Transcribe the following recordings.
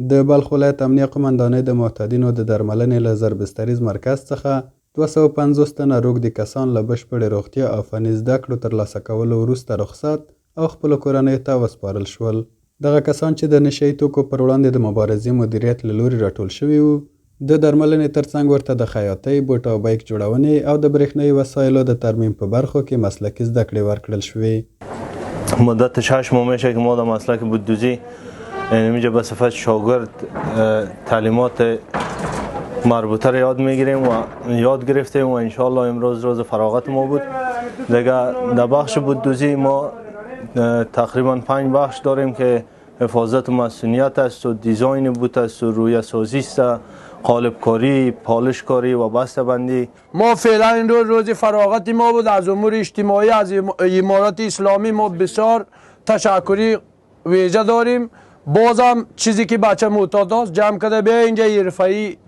د بلخ ولایت امنیه قمندانۍ د معتادینو د درملنې له ضربستریز مرکز څخه 250 تنه روږدي کسان له بشپړې روغتیا او فني زده کړو ترلاسه کولو وروسته رخصت او خپلو کورنیو ته وسپارل شول. دغه کسان چې د نشه یي توکو پر وړاندې د مبارزې مدیریت له لوري راټول شوي وو، د درملنې ترڅنګ ورته د خیاطۍ، بوټ او بیک جوړونې او د برېښنایي وسایلو د ترمیم په برخو کې مسلکي زده کړې ورکړل شوې. مدت 6 ماه میشه که ما در مسلک بوددوزی اینجا به صفت شاگرد تعلیمات مربوطه را یاد میگیریم و یاد گرفتیم و انشالله امروز روز فراغت ما بود. دیگه در بخش بوددوزی ما تقریبا 5 بخش داریم که حفاظت و مسئولیت است و دیزاین بوت است و روی سازی است، قالب کاری، پالش کاری و بسته بندی. ما فعلا این روز فراغت ما بود. از امور اجتماعی از امارات اسلامی ما بسیار تشکری ویژه داریم. بازم چیزی که بچه معتاد است جمع کرده بیا اینجا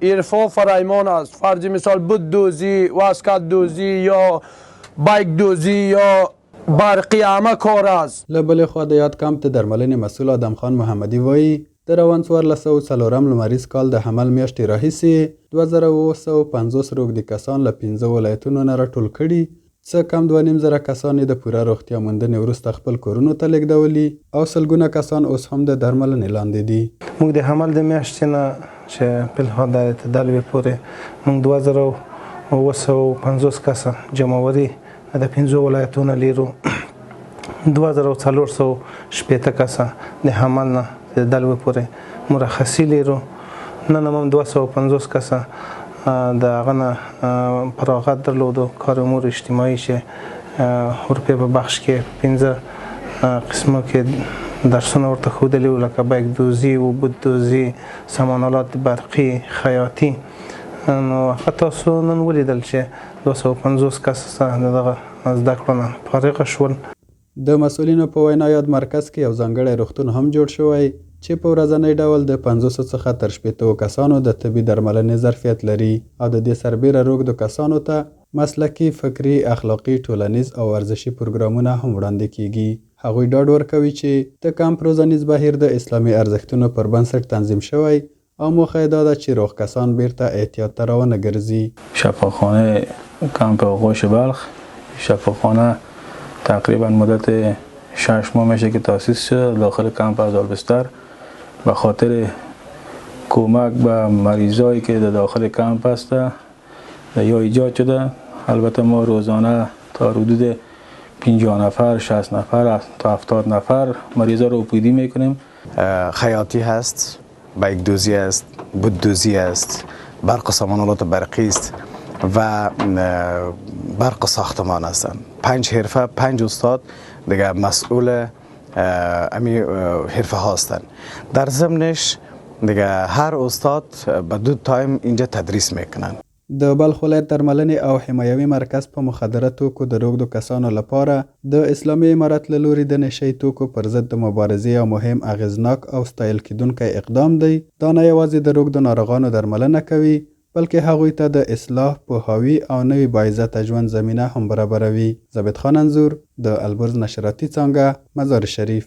حرفه و فرایمان است. فرض مثال بود دوزی، واسکت دوزی یا بایک دوزی یا برقی همه کار است. له بلې خوا د یاد کمپ د درملنې مسؤل آدم خان محمدي وایي د روان 1404 لمریز کال د حمل میاشتې راهیسې 2750 روږدي کسان له 15 ولایتونو نه راټول کړي، څه کم 2.5 کسان د پوره روغتیا موندنې وروسته خپل کورونو ته لیږدولي او سلګونه کسان اوس هم د درملنې لاندې دي. موږ د حمل د میاشتې نه چې بالحال د اعتدال پورې موږ 2750 کسه جمعوري د 15 ولایتونو لیرو 2480 کسه د حمل نه د دلو پورې مرخصي لیرو. نن هم 250 کسه د هغه نه فراغت درلودو. کار امور اجتماعي چې اروپا په بخش کې 15 قسمو کې درسونه ورته ښودلي وو، لکه بیک دوزي و بود دوزي، سامانالات برقي، خیاطي. نو هغه تاسو نن ولیدل چې 250 کس دغه زده کړو نه فارغ شول. د مسؤلینو په وینا یاد مرکز کې یو ځانګړی روغتون هم جوړ شوی چې په ورځنی ډول د 500 څخه تر 80 کسانو د طبي درملنې ظرفیت لري او د دې سربیره روږدو کسانو ته مسلکي، فکري، اخلاقي، ټولنیز او ورزشي پروګرامونه هم وړاندې کیږي. هغوی ډاډ ورکوي چې د کمپ روزنیز بهیر د اسلامي ارزښتونو پر بنسټ تنظیم شوی او موخه یې دا ده چې روغ کسان بیرته احتیاط ته راونه ګرځي. شفاخانه کمپ آغوش بلخ، شفاخانه تقریبا مدت 6 ماه میشه که تأسیس شد داخل کمپ ازالبستر به خاطر کمک به مریضایی که در داخل کمپ هست یا ایجاد شده. البته ما روزانه تا حدود 50 نفر، 60 نفر تا 70 نفر مریضا رو اوپیدی میکنیم. خیاطی هست، بیک دوزی است، بود دوزی است، برق و سامانالات برقی است و برق ساختمان هستند. 5 حرفه، 5 استاد دیگه مسئول امی حرفه هستند. در ضمنش دیگه هر استاد به 2 تایم اینجا تدریس میکنن. د بلخ ولایت درملنې او حمایوي مرکز په مخدره توکو د روږدو کسانو لپاره د اسلامي امارت له لوري د نشه یي توکو پر ضد د مبارزې یو مهم، اغیزناک او ستایل کیدونکی اقدام دی. دا نه یوازې د روږدو ناروغانو درملنه کوي، بلکې هغوی ته د اصلاح، پوهاوي او نوي باعزته ژوند زمینه هم برابروي. ثابت خان انځور، د البرز نشراتي څانګه، مزار شریف.